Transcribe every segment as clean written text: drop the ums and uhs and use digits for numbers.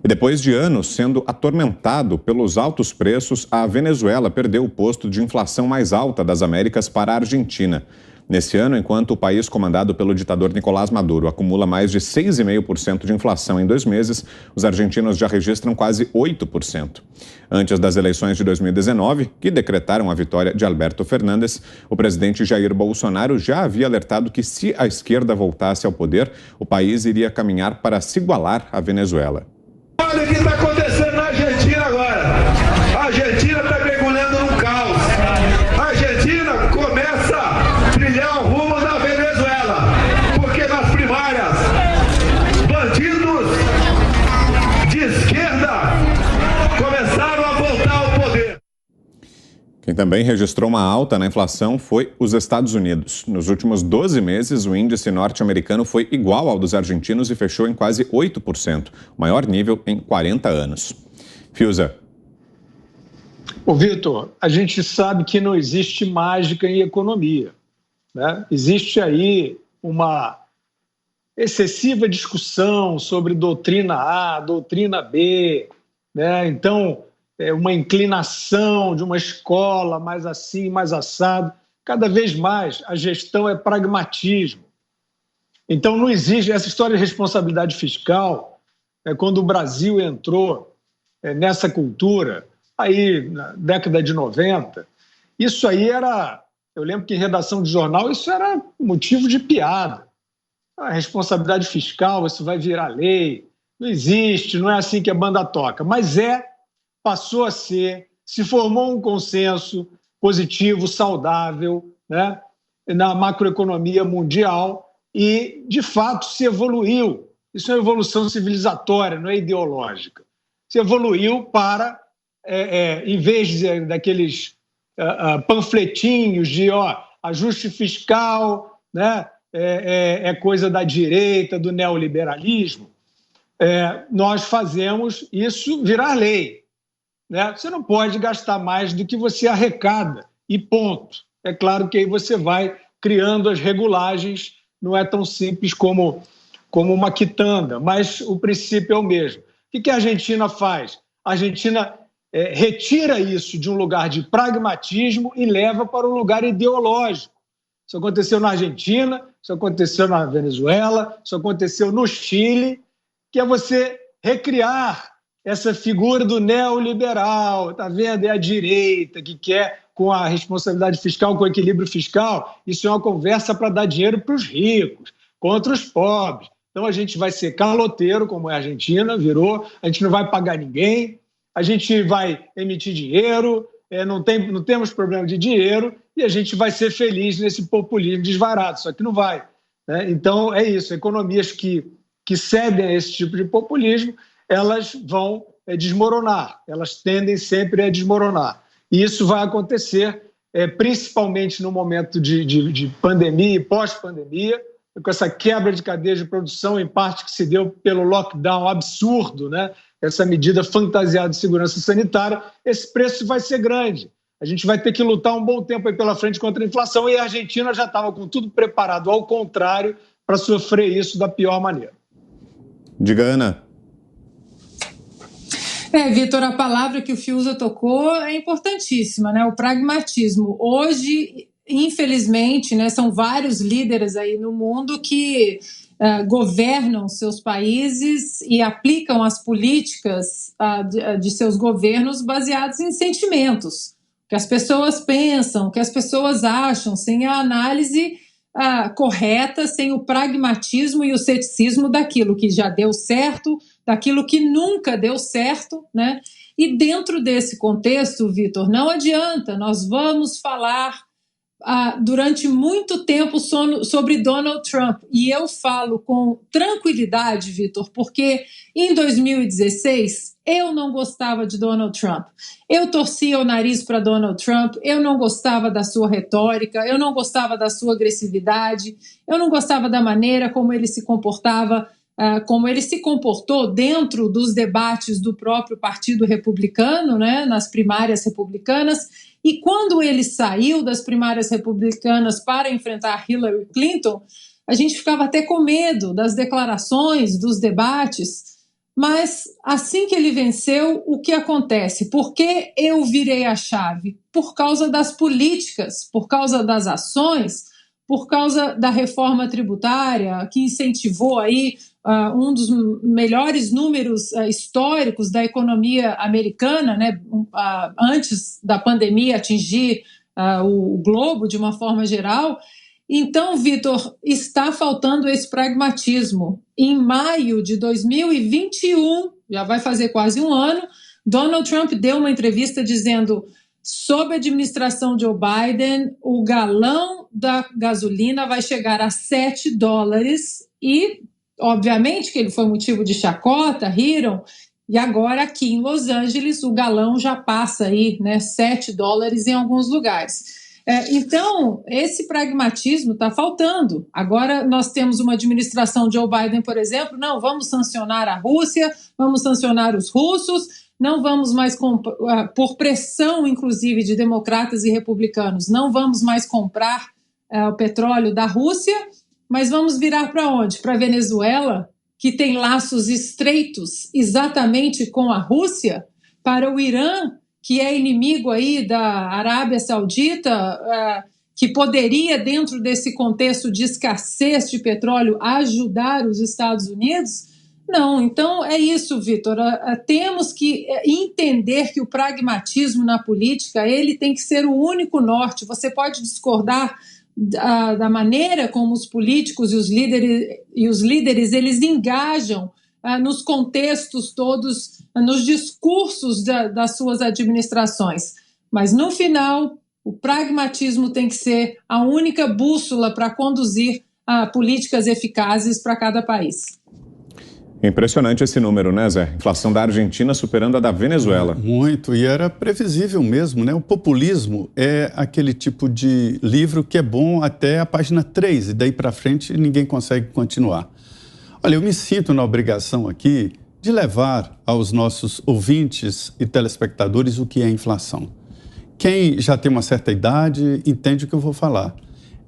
E depois de anos sendo atormentado pelos altos preços, a Venezuela perdeu o posto de inflação mais alta das Américas para a Argentina. Nesse ano, enquanto o país comandado pelo ditador Nicolás Maduro acumula mais de 6,5% de inflação em 2 meses, os argentinos já registram quase 8%. Antes das eleições de 2019, que decretaram a vitória de Alberto Fernandes, o presidente Jair Bolsonaro já havia alertado que, se a esquerda voltasse ao poder, o país iria caminhar para se igualar à Venezuela. Olha o que está acontecendo na Argentina agora. A Argentina está mergulhando num caos. A Argentina começa a trilhar o rumo da Venezuela, porque nas primárias, bandidos de esquerda começaram a voltar ao poder. Quem também registrou uma alta na inflação foi os Estados Unidos. Nos últimos 12 meses, o índice norte-americano foi igual ao dos argentinos e fechou em quase 8%, o maior nível em 40 anos. Fiuza. Ô, Vitor, a gente sabe que não existe mágica em economia, né? Existe aí uma excessiva discussão sobre doutrina A, doutrina B, né? Então, uma inclinação de uma escola mais assim, mais assado. Cada vez mais a gestão é pragmatismo. Então não existe essa história de responsabilidade fiscal. Quando o Brasil entrou nessa cultura, aí na década de 90, isso aí era, eu lembro que em redação de jornal, isso era motivo de piada. A responsabilidade fiscal, isso vai virar lei. Não existe, não é assim que a banda toca. Mas passou a ser, se formou um consenso positivo, saudável, né, na macroeconomia mundial e, de fato, se evoluiu. Isso é uma evolução civilizatória, não é ideológica. Se evoluiu para, em vez daqueles panfletinhos de ajuste fiscal, né, é coisa da direita, do neoliberalismo, nós fazemos isso virar lei. Né? Você não pode gastar mais do que você arrecada, e ponto. É claro que aí você vai criando as regulagens, não é tão simples como uma quitanda, mas o princípio é o mesmo. O que a Argentina faz? A Argentina retira isso de um lugar de pragmatismo e leva para um lugar ideológico. Isso aconteceu na Argentina, isso aconteceu na Venezuela, isso aconteceu no Chile, que é você recriar essa figura do neoliberal, tá vendo? É a direita que quer, com a responsabilidade fiscal, com o equilíbrio fiscal, isso é uma conversa para dar dinheiro para os ricos, contra os pobres. Então a gente vai ser caloteiro, como é a Argentina, virou, a gente não vai pagar ninguém, a gente vai emitir dinheiro, não temos problema de dinheiro, e a gente vai ser feliz nesse populismo desvarado, só que não vai. Né? Então é isso, economias que cedem a esse tipo de populismo, elas vão desmoronar, elas tendem sempre a desmoronar. E isso vai acontecer principalmente no momento de pandemia e pós-pandemia, com essa quebra de cadeia de produção, em parte que se deu pelo lockdown absurdo, né? Essa medida fantasiada de segurança sanitária, esse preço vai ser grande. A gente vai ter que lutar um bom tempo aí pela frente contra a inflação, e a Argentina já estava com tudo preparado, ao contrário, para sofrer isso da pior maneira. Diga, Ana. Vitor, a palavra que o Fiuza tocou é importantíssima, né? O pragmatismo. Hoje, infelizmente, né, são vários líderes aí no mundo que governam seus países e aplicam as políticas de seus governos baseados em sentimentos, que as pessoas pensam, que as pessoas acham, sem a análise correta, sem o pragmatismo e o ceticismo daquilo que já deu certo, daquilo que nunca deu certo, né? E dentro desse contexto, Vitor, não adianta, nós vamos falar durante muito tempo sobre Donald Trump, e eu falo com tranquilidade, Vitor, porque em 2016 eu não gostava de Donald Trump, eu torcia o nariz para Donald Trump, eu não gostava da sua retórica, eu não gostava da sua agressividade, eu não gostava da maneira como ele se comportava, como ele se comportou dentro dos debates do próprio Partido Republicano, né, nas primárias republicanas. E quando ele saiu das primárias republicanas para enfrentar Hillary Clinton, a gente ficava até com medo das declarações, dos debates, Mas assim que ele venceu, o que acontece? Por que eu virei a chave? Por causa das políticas, por causa das ações, por causa da reforma tributária, que incentivou aí um dos melhores números históricos da economia americana, né, antes da pandemia atingir o globo de uma forma geral. Então, Vitor, está faltando esse pragmatismo. Em maio de 2021, já vai fazer quase um ano, Donald Trump deu uma entrevista dizendo: sob a administração de Joe Biden, o galão da gasolina vai chegar a $7 e, obviamente, que ele foi motivo de chacota, riram, e agora aqui em Los Angeles o galão já passa aí, né, $7 em alguns lugares. Então, esse pragmatismo está faltando. Agora nós temos uma administração de Joe Biden, por exemplo, não, vamos sancionar a Rússia, vamos sancionar os russos, não vamos mais, por pressão, inclusive, de democratas e republicanos, não vamos mais comprar o petróleo da Rússia, mas vamos virar para onde? Para a Venezuela, que tem laços estreitos exatamente com a Rússia, para o Irã, que é inimigo aí da Arábia Saudita, que poderia, dentro desse contexto de escassez de petróleo, ajudar os Estados Unidos? Não, então é isso, Vitor. Temos que entender que o pragmatismo na política ele tem que ser o único norte. Você pode discordar da maneira como os políticos e os líderes eles engajam nos contextos todos, nos discursos das suas administrações. Mas, no final, o pragmatismo tem que ser a única bússola para conduzir políticas eficazes para cada país. Impressionante esse número, né, Zé? Inflação da Argentina superando a da Venezuela. Muito, e era previsível mesmo, né? O populismo é aquele tipo de livro que é bom até a página 3, e daí para frente ninguém consegue continuar. Olha, eu me sinto na obrigação aqui de levar aos nossos ouvintes e telespectadores o que é inflação. Quem já tem uma certa idade entende o que eu vou falar.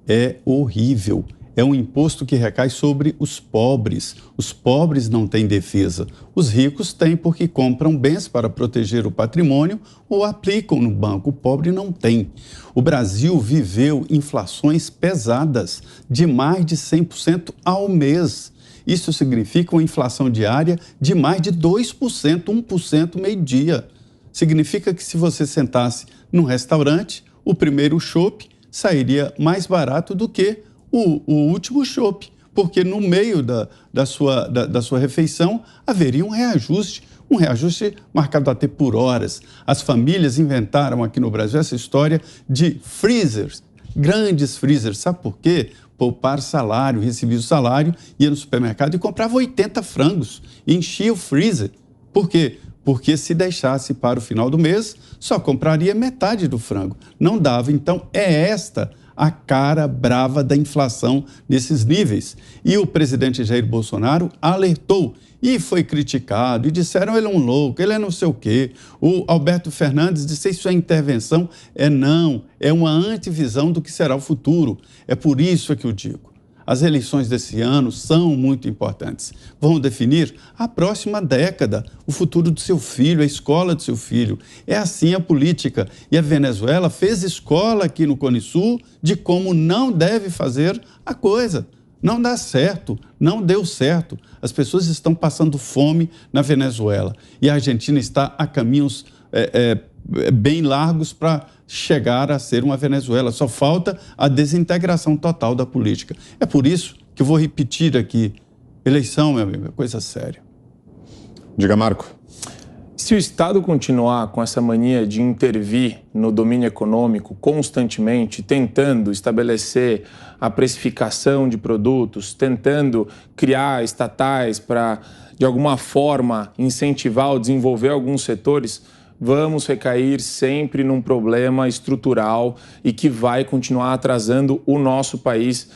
É horrível. É um imposto que recai sobre os pobres. Os pobres não têm defesa. Os ricos têm porque compram bens para proteger o patrimônio ou aplicam no banco. O pobre não tem. O Brasil viveu inflações pesadas de mais de 100% ao mês. Isso significa uma inflação diária de mais de 2%, 1% meio-dia. Significa que se você sentasse num restaurante, o primeiro chopp sairia mais barato do que o último chopp, porque no meio da sua refeição haveria um reajuste marcado até por horas. As famílias inventaram aqui no Brasil essa história de freezers, grandes freezers. Sabe por quê? Poupar salário, recebia o salário, ia no supermercado e comprava 80 frangos e enchia o freezer. Por quê? Porque se deixasse para o final do mês, só compraria metade do frango. Não dava. Então, é esta a cara brava da inflação nesses níveis. E o presidente Jair Bolsonaro alertou e foi criticado, e disseram ele é um louco, ele é não sei o quê. O Alberto Fernandes disse isso é intervenção. Não, é uma antivisão do que será o futuro. É por isso que eu digo. As eleições desse ano são muito importantes. Vão definir a próxima década, o futuro do seu filho, a escola do seu filho. É assim a política. E a Venezuela fez escola aqui no Cone Sul de como não deve fazer a coisa. Não dá certo, não deu certo. As pessoas estão passando fome na Venezuela. E a Argentina está a caminhos bem largos para chegar a ser uma Venezuela. Só falta a desintegração total da política. É por isso que eu vou repetir aqui. Eleição, meu amigo, é coisa séria. Diga, Marco. Se o Estado continuar com essa mania de intervir no domínio econômico constantemente, tentando estabelecer a precificação de produtos, tentando criar estatais para, de alguma forma, incentivar ou desenvolver alguns setores, vamos recair sempre num problema estrutural e que vai continuar atrasando o nosso país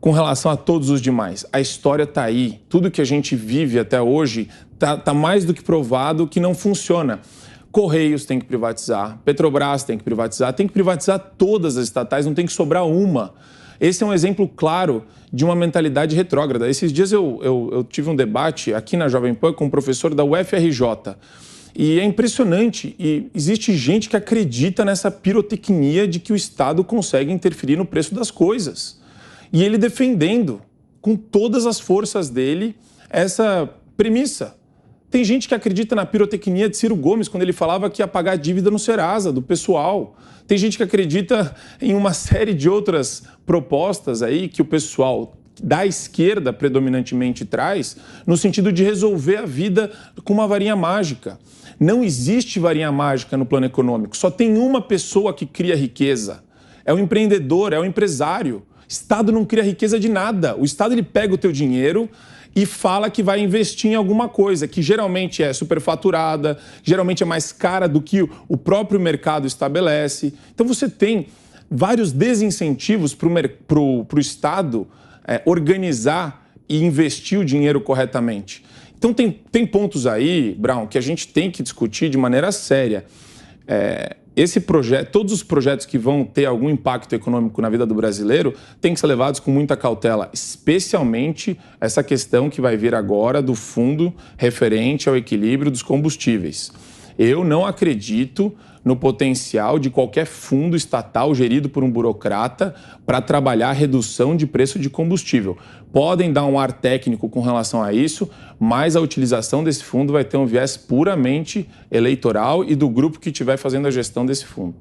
com relação a todos os demais. A história está aí. Tudo que a gente vive até hoje está mais do que provado que não funciona. Correios tem que privatizar, Petrobras tem que privatizar todas as estatais, não tem que sobrar uma. esse é um exemplo claro de uma mentalidade retrógrada. Esses dias eu tive um debate aqui na Jovem Pan com um professor da UFRJ. E é impressionante, e existe gente que acredita nessa pirotecnia de que o Estado consegue interferir no preço das coisas. E ele defendendo, com todas as forças dele, essa premissa. Tem gente que acredita na pirotecnia de Ciro Gomes, quando ele falava que ia pagar a dívida no Serasa, do pessoal. Tem gente que acredita em uma série de outras propostas aí que o pessoal da esquerda predominantemente traz, no sentido de resolver a vida com uma varinha mágica. Não existe varinha mágica no plano econômico. Só tem uma pessoa que cria riqueza. É o empreendedor, é o empresário. O Estado não cria riqueza de nada. O Estado ele pega o teu dinheiro e fala que vai investir em alguma coisa, que geralmente é superfaturada, geralmente é mais cara do que o próprio mercado estabelece. Então você tem vários desincentivos para o Estado organizar e investir o dinheiro corretamente. Então tem pontos aí, Brown, que a gente tem que discutir de maneira séria. Esse projeto, todos os projetos que vão ter algum impacto econômico na vida do brasileiro têm que ser levados com muita cautela, especialmente essa questão que vai vir agora do fundo referente ao equilíbrio dos combustíveis. Eu não acredito no potencial de qualquer fundo estatal gerido por um burocrata para trabalhar a redução de preço de combustível. Podem dar um ar técnico com relação a isso, mas a utilização desse fundo vai ter um viés puramente eleitoral e do grupo que estiver fazendo a gestão desse fundo.